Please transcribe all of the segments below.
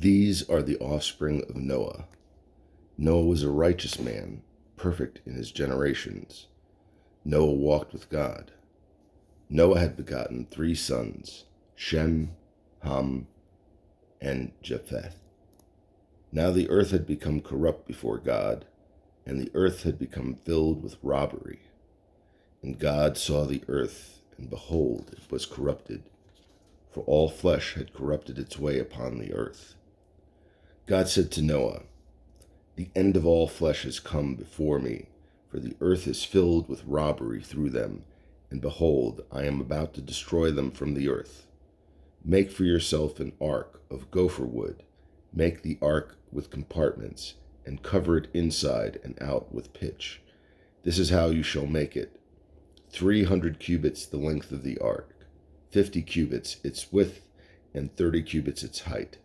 These are the offspring of Noah. Noah was a righteous man, perfect in his generations. Noah walked with God. Noah had begotten 3 sons, Shem, Ham, and Japheth. Now the earth had become corrupt before God, and the earth had become filled with robbery. And God saw the earth, and behold, it was corrupted, for all flesh had corrupted its way upon the earth. God said to Noah, "The end of all flesh has come before me, for the earth is filled with robbery through them, and behold, I am about to destroy them from the earth. Make for yourself an ark of gopher wood. Make the ark with compartments, and cover it inside and out with pitch. This is how you shall make it: 300 cubits the length of the ark, 50 cubits its width, and 30 cubits its height.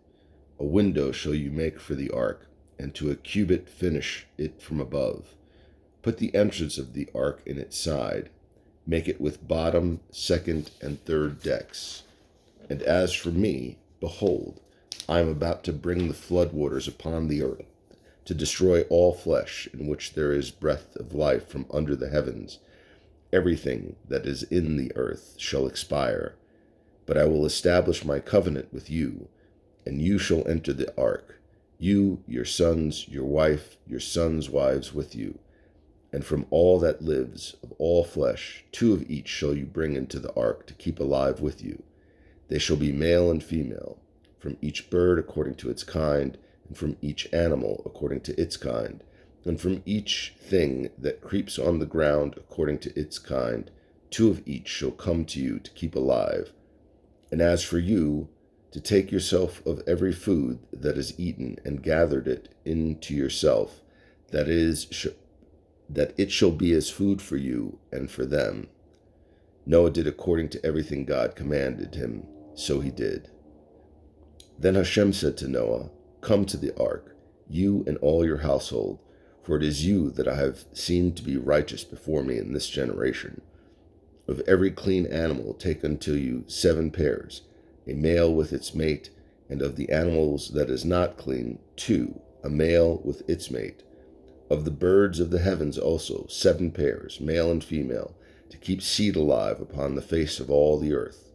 A window shall you make for the ark, and to a cubit finish it from above. Put the entrance of the ark in its side. Make it with bottom, second, and third decks. And as for me, behold, I am about to bring the flood waters upon the earth, to destroy all flesh in which there is breath of life from under the heavens. Everything that is in the earth shall expire. But I will establish my covenant with you, and you shall enter the ark, you, your sons, your wife, your sons' wives with you. And from all that lives, of all flesh, 2 of each shall you bring into the ark to keep alive with you. They shall be male and female, from each bird according to its kind, and from each animal according to its kind, and from each thing that creeps on the ground according to its kind. 2 of each shall come to you to keep alive. And as for you, to take yourself of every food that is eaten, and gathered it into yourself, that it shall be as food for you and for them." Noah did according to everything God commanded him, so he did. Then Hashem said to Noah, "Come to the ark, you and all your household, for it is you that I have seen to be righteous before me in this generation. Of every clean animal take unto you 7 pairs, a male with its mate, and of the animals that is not clean 2, a male with its mate. Of the birds of the heavens also 7 pairs, male and female, to keep seed alive upon the face of all the earth.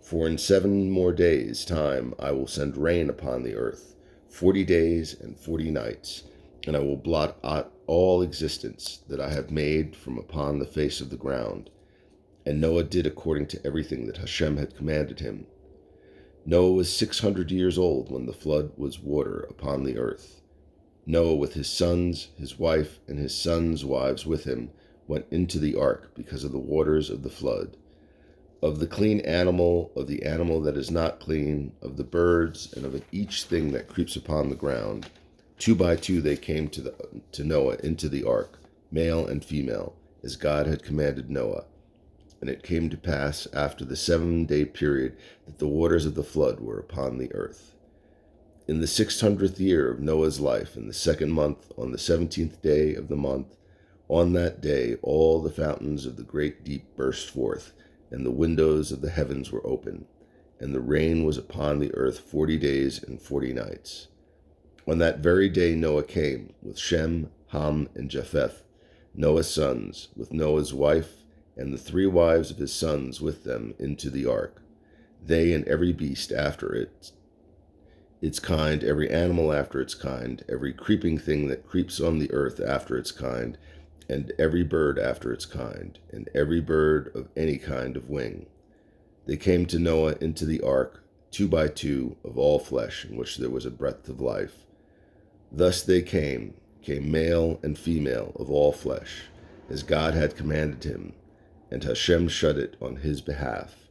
For in 7 more days' time I will send rain upon the earth, 40 days and 40 nights, and I will blot out all existence that I have made from upon the face of the ground." And Noah did according to everything that Hashem had commanded him. Noah was 600 years old when the flood was water upon the earth. Noah with his sons, his wife, and his sons' wives with him went into the ark because of the waters of the flood. Of the clean animal, of the animal that is not clean, of the birds, and of each thing that creeps upon the ground, 2 by 2 they came to Noah into the ark, male and female, as God had commanded Noah. And it came to pass after the 7-day period that the waters of the flood were upon the earth. In the 600th year of Noah's life, in the 2nd month, on the 17th day of the month, on that day all the fountains of the great deep burst forth, and the windows of the heavens were open, and the rain was upon the earth 40 days and 40 nights. On that very day Noah came, with Shem, Ham, and Japheth, Noah's sons, with Noah's wife, and the 3 wives of his sons with them, into the ark. They and every beast after its kind, every animal after its kind, every creeping thing that creeps on the earth after its kind, and every bird after its kind, and every bird of any kind of wing. They came to Noah into the ark, 2 by 2, of all flesh in which there was a breath of life. Thus they came male and female of all flesh, as God had commanded him, and Hashem shut it on his behalf.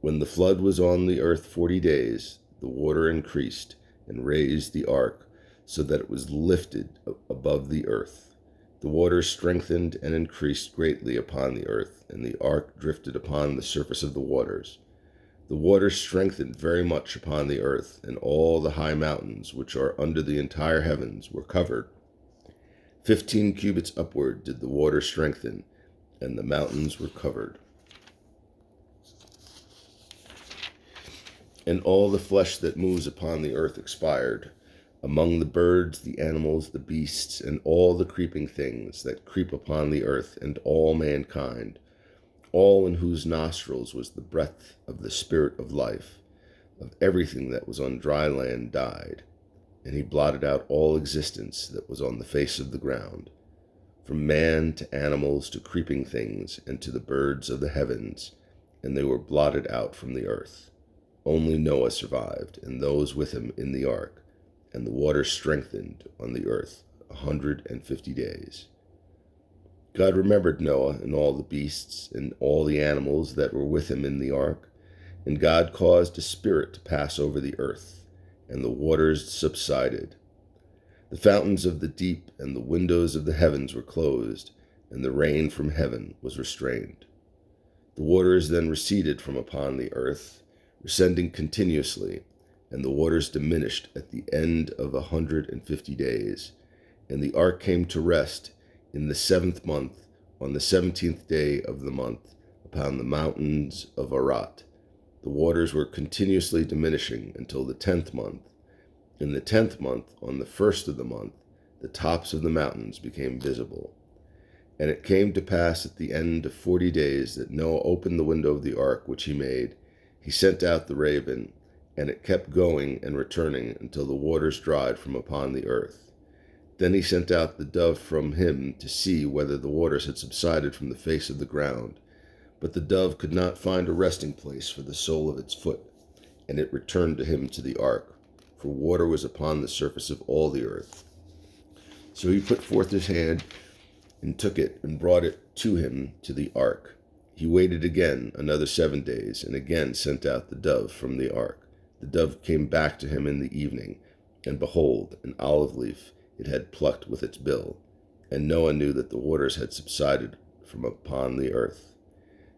When the flood was on the earth 40 days, the water increased and raised the ark, so that it was lifted above the earth. The waters strengthened and increased greatly upon the earth, and the ark drifted upon the surface of the waters. The waters strengthened very much upon the earth, and all the high mountains which are under the entire heavens were covered. 15 cubits upward did the water strengthen, and the mountains were covered. And all the flesh that moves upon the earth expired, among the birds, the animals, the beasts, and all the creeping things that creep upon the earth, and all mankind, all in whose nostrils was the breath of the Spirit of life. Of everything that was on dry land died, and he blotted out all existence that was on the face of the ground, from man to animals to creeping things and to the birds of the heavens, and they were blotted out from the earth. Only Noah survived, and those with him in the ark, and the waters strengthened on the earth 150 days. God remembered Noah and all the beasts and all the animals that were with him in the ark, and God caused a spirit to pass over the earth, and the waters subsided. The fountains of the deep and the windows of the heavens were closed, and the rain from heaven was restrained. The waters then receded from upon the earth, descending continuously, and the waters diminished at the end of 150 days. And the ark came to rest in the 7th month, on the 17th day of the month, upon the mountains of Arat. The waters were continuously diminishing until the 10th month. In the 10th month, on the 1st of the month, the tops of the mountains became visible. And it came to pass at the end of 40 days that Noah opened the window of the ark which he made. He sent out the raven, and it kept going and returning until the waters dried from upon the earth. Then he sent out the dove from him to see whether the waters had subsided from the face of the ground. But the dove could not find a resting place for the sole of its foot, and it returned to him to the ark, for water was upon the surface of all the earth. So he put forth his hand and took it and brought it to him to the ark. He waited again another 7 days, and again sent out the dove from the ark. The dove came back to him in the evening, and behold, an olive leaf it had plucked with its bill. And Noah knew that the waters had subsided from upon the earth.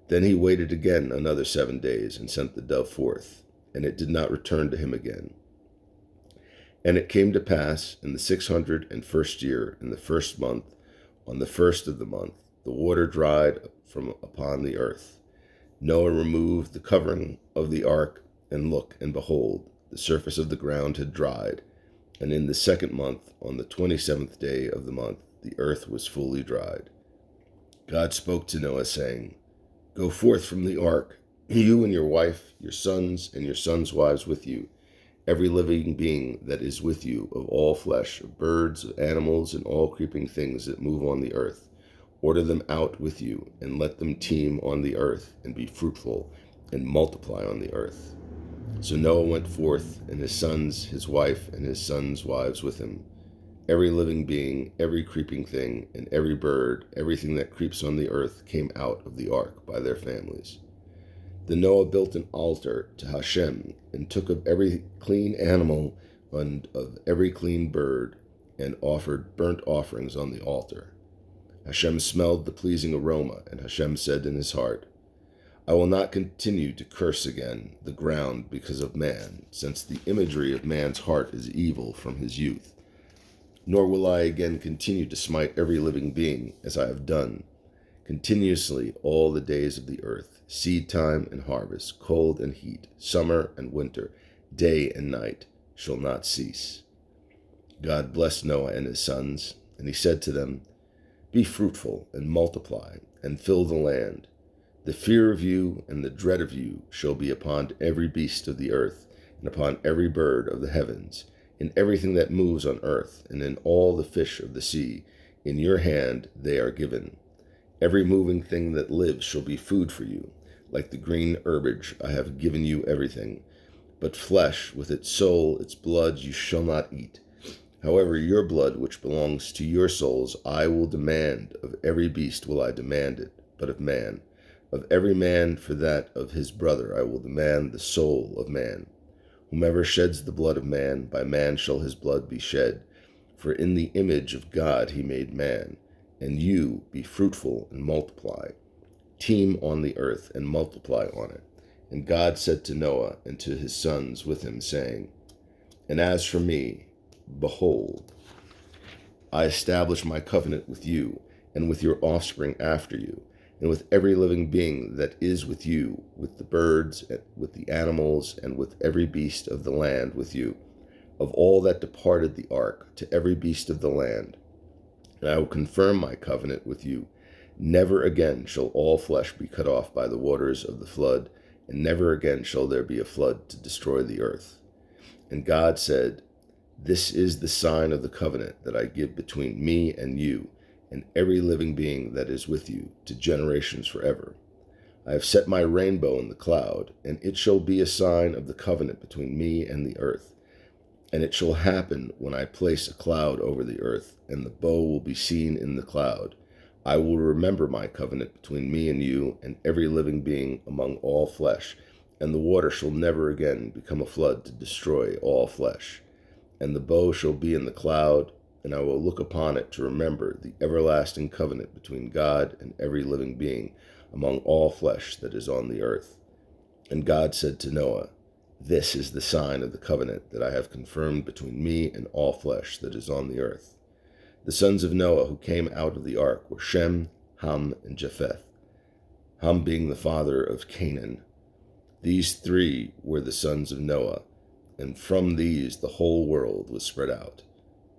Then he waited again another 7 days, and sent the dove forth, and it did not return to him again. And it came to pass in the 601st year, in the 1st month, on the 1st of the month, the water dried from upon the earth. Noah removed the covering of the ark, and look, and behold, the surface of the ground had dried. And in the 2nd month, on the 27th day of the month, the earth was fully dried. God spoke to Noah, saying, Go forth from the ark, you and your wife, your sons, and your sons' wives with you, every living being that is with you, of all flesh, of birds, of animals, and all creeping things that move on the earth. Order them out with you, and let them teem on the earth, and be fruitful, and multiply on the earth. So Noah went forth, and his sons, his wife, and his sons' wives with him. Every living being, every creeping thing, and every bird, everything that creeps on the earth came out of the ark by their families. Then Noah built an altar to Hashem, and took of every clean animal and of every clean bird, and offered burnt offerings on the altar. Hashem smelled the pleasing aroma, and Hashem said in his heart, I will not continue to curse again the ground because of man, since the imagery of man's heart is evil from his youth. Nor will I again continue to smite every living being, as I have done, continuously all the days of the earth, seed time and harvest, cold and heat, summer and winter, day and night shall not cease. God blessed Noah and his sons, and he said to them, Be fruitful and multiply, and fill the land. The fear of you and the dread of you shall be upon every beast of the earth, and upon every bird of the heavens, in everything that moves on earth, and in all the fish of the sea. In your hand they are given. Every moving thing that lives shall be food for you. Like the green herbage I have given you everything. But flesh with its soul, its blood, you shall not eat. However, your blood, which belongs to your souls, I will demand. Of every beast will I demand it, but of man. Of every man for that of his brother I will demand the soul of man. Whomever sheds the blood of man, by man shall his blood be shed. For in the image of God he made man. And you be fruitful and multiply. Teem on the earth and multiply on it. And God said to Noah and to his sons with him, saying, And as for me, behold, I establish my covenant with you and with your offspring after you, and with every living being that is with you, with the birds, with the animals, and with every beast of the land with you, of all that departed the ark, to every beast of the land. And I will confirm my covenant with you. Never again shall all flesh be cut off by the waters of the flood, and never again shall there be a flood to destroy the earth. And God said, This is the sign of the covenant that I give between me and you, and every living being that is with you, to generations forever. I have set my rainbow in the cloud, and it shall be a sign of the covenant between me and the earth. And it shall happen when I place a cloud over the earth, and the bow will be seen in the cloud. I will remember my covenant between me and you and every living being among all flesh, and the water shall never again become a flood to destroy all flesh. And the bow shall be in the cloud, and I will look upon it to remember the everlasting covenant between God and every living being among all flesh that is on the earth. And God said to Noah, This is the sign of the covenant that I have confirmed between me and all flesh that is on the earth. The sons of Noah who came out of the ark were Shem, Ham, and Japheth, Ham being the father of Canaan. These three were the sons of Noah, and from these the whole world was spread out.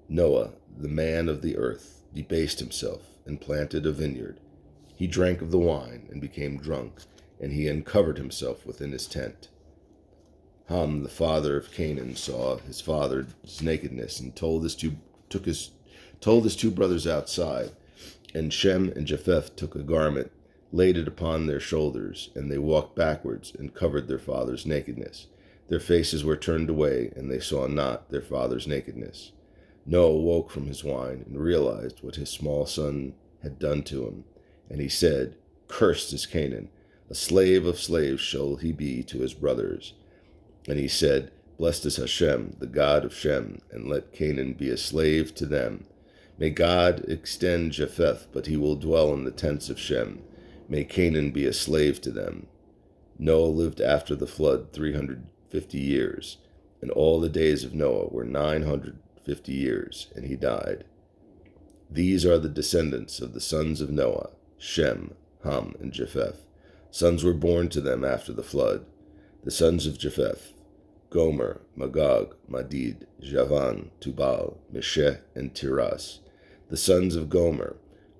Noah, the man of the earth, debased himself and planted a vineyard. He drank of the wine and became drunk, and he uncovered himself within his tent. Ham, the father of Canaan, saw his father's nakedness and told his two brothers outside. And Shem and Japheth took a garment, laid it upon their shoulders, and they walked backwards and covered their father's nakedness. Their faces were turned away, and they saw not their father's nakedness. Noah woke from his wine and realized what his small son had done to him. And he said, Cursed is Canaan, a slave of slaves shall he be to his brothers. And he said, Blessed is Hashem, the God of Shem, and let Canaan be a slave to them. May God extend Japheth, but he will dwell in the tents of Shem. May Canaan be a slave to them. Noah lived after the flood 350 years, and all the days of Noah were 950 years, and he died. These are the descendants of the sons of Noah, Shem, Ham, and Japheth. Sons were born to them after the flood. The sons of Japheth, Gomer, Magog, Madid, Javan, Tubal, Meshech, and Tiras. The sons of Gomer,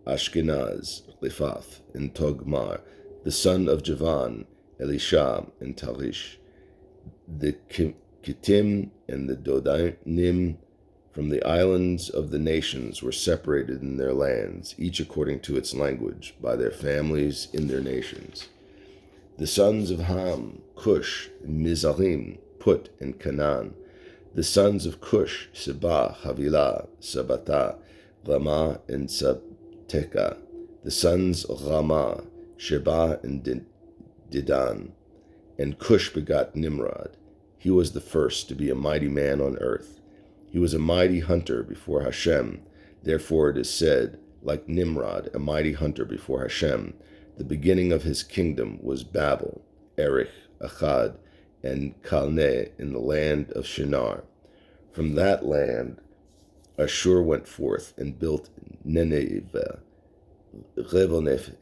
Ashkenaz, Riphath, and Togmar. The son of Javan, Elisha, and Tarish. The Kittim and the Dodanim from the islands of the nations were separated in their lands, each according to its language, by their families in their nations. The sons of Ham, Cush, Mizraim, Put, and Canaan. The sons of Cush, Seba, Havilah, Sabata, Ramah, and Sabteka. The sons of Ramah, Sheba, and Dedan. And Cush begot Nimrod. He was the first to be a mighty man on earth. He was a mighty hunter before Hashem. Therefore it is said, like Nimrod, a mighty hunter before Hashem, the beginning of his kingdom was Babel, Erech, Akkad, and Calneh in the land of Shinar. From that land Ashur went forth and built Nineveh, Revoneph,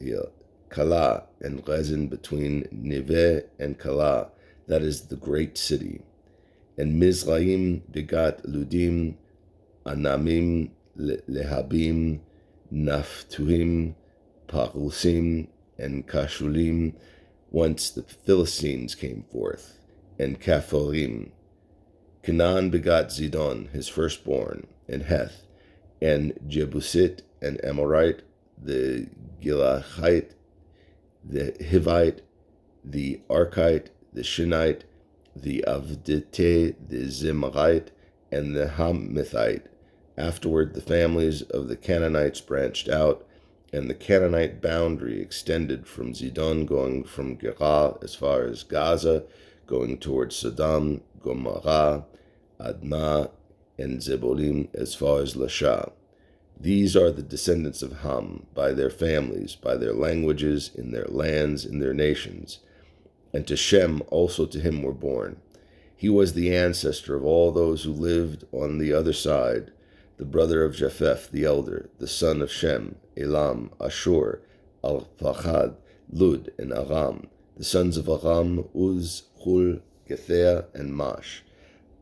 Calah, and Rezin between Niveh and Calah, that is the great city. And Mizraim begot Ludim, Anamim, Lehabim, Naphtuhim, Parusim, and Kashulim, whence the Philistines came forth, and Caphorim. Canaan begot Zidon, his firstborn, and Heth, and Jebusit, and Amorite, the Gilachite, the Hivite, the Arkite, the Shinite, the Avdite, the Zimrite, and the Hamithite. Afterward the families of the Canaanites branched out, and the Canaanite boundary extended from Zidon, going from Gerar as far as Gaza, going towards Sodom, Gomorrah, Admah, and Zebolim as far as Lasha. These are the descendants of Ham, by their families, by their languages, in their lands, in their nations. And to Shem also to him were born. He was the ancestor of all those who lived on the other side, the brother of Japheth the elder, the son of Shem, Elam, Ashur, Arpachshad, Lud, and Aram. The sons of Aram, Uz, Hul, Gether, and Mash.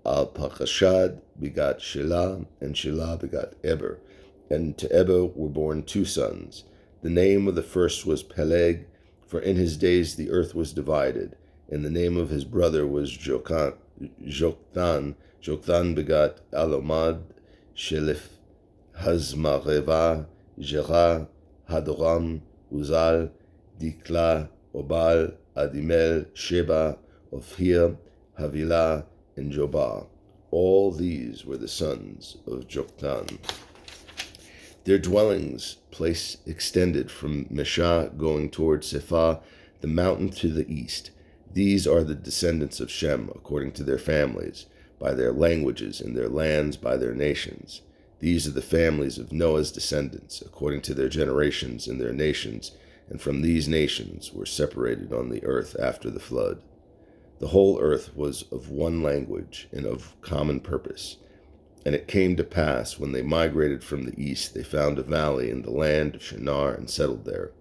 Arpachshad begot Shelah, and Shelah begot Eber. And to Eber were born 2 sons. The name of the first was Peleg, for in his days the earth was divided. And the name of his brother was Joktan. Joktan begot Alomad, Shelif, Hazmareva, Jerah, Hadoram, Uzal, Dikla, Obal, Adimel, Sheba, Ophir, Havilah, and Jobah. All these were the sons of Joktan. Their dwellings place extended from Meshah going toward Sephah, the mountain to the east. These are the descendants of Shem according to their families, by their languages, and their lands by their nations. These are the families of Noah's descendants, according to their generations and their nations, and from these nations were separated on the earth after the flood. The whole earth was of one language and of common purpose. And it came to pass, when they migrated from the east, they found a valley in the land of Shinar and settled there.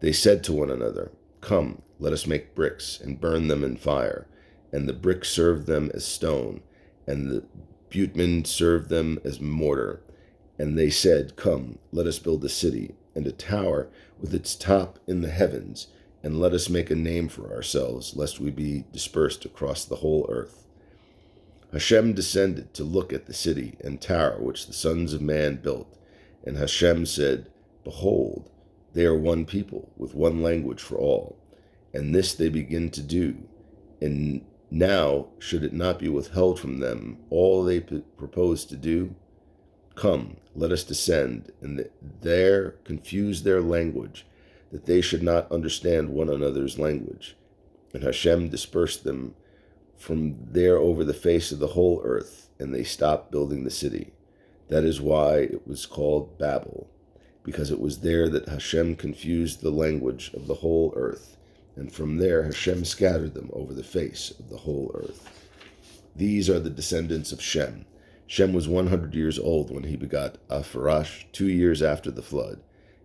They said to one another, "Come, let us make bricks and burn them in fire." And the brick served them as stone, and the bitumen served them as mortar. And they said, "Come, let us build a city, and a tower with its top in the heavens, and let us make a name for ourselves, lest we be dispersed across the whole earth." Hashem descended to look at the city and tower which the sons of man built. And Hashem said, "Behold, they are one people, with one language for all. And this they begin to do. And now, should it not be withheld from them all they propose to do? Come, let us descend, and there confuse their language, that they should not understand one another's language." And Hashem dispersed them from there over the face of the whole earth, and they stopped building the city. That is why it was called Babel, because it was there that Hashem confused the language of the whole earth, and from there Hashem scattered them over the face of the whole earth. These are the descendants of Shem. Shem was 100 years old when he begot Apharash 2 years after the flood.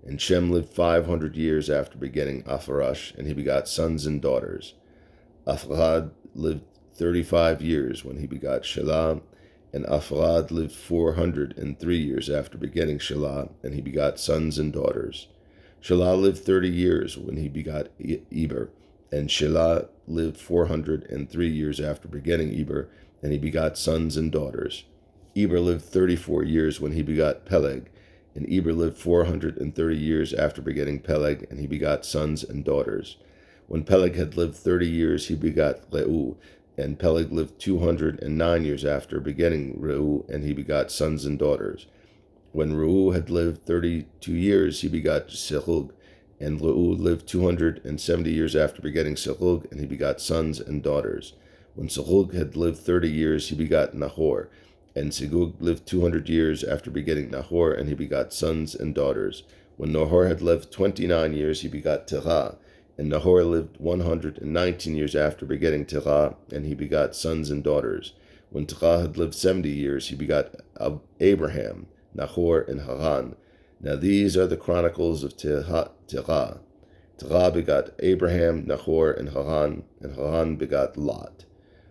And Shem lived 500 years after begetting Apharash, and he begot sons and daughters. Apharad lived 35 years when he begot Shelah, and Apharad lived 403 years after begetting Shelah, and he begot sons and daughters. Shelah lived 30 years when he begot Eber, and Shelah lived 403 years after begetting Eber, and he begot sons and daughters. Eber lived 34 years when he begot Peleg, and Eber lived 430 years after begetting Peleg, and he begot sons and daughters. When Peleg had lived 30 years, he begot Reu, and Peleg lived 209 years after begetting Reu, and he begot sons and daughters. When Reu had lived 32 years, he begot Serug, and Reu lived 270 years after begetting Serug, and he begot sons and daughters. When Serug had lived 30 years, he begot Nahor, and Segug lived 200 years after begetting Nahor, and he begot sons and daughters. When Nahor had lived 29 years, he begot Terah, and Nahor lived 119 years after begetting Terah, and he begot sons and daughters. When Terah had lived 70 years, he begot Abraham, Nahor, and Haran. Now these are the chronicles of Terah. Terah begot Abraham, Nahor, and Haran begot Lot.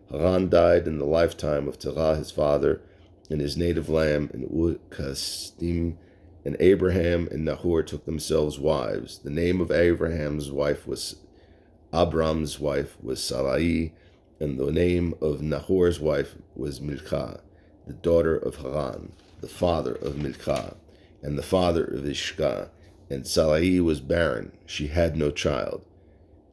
Haran died in the lifetime of Terah his father, in his native land in Ur-Kasdim, and Abraham and Nahor took themselves wives. The name of Abraham's wife was Abram's wife was Sarai, and the name of Nahor's wife was Milcah, the daughter of Haran, the father of Milcah, and the father of Ishkah. And Sarai was barren; she had no child.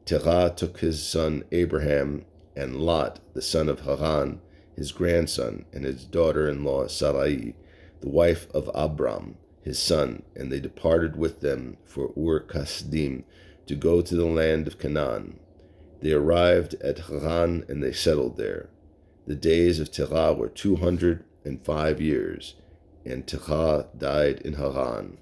Terah took his son Abraham, and Lot, the son of Haran, his grandson, and his daughter-in-law Sarai, the wife of Abram, his son, and they departed with them for Ur-Kasdim to go to the land of Canaan. They arrived at Haran, and they settled there. The days of Terah were 205 years, and Terah died in Haran.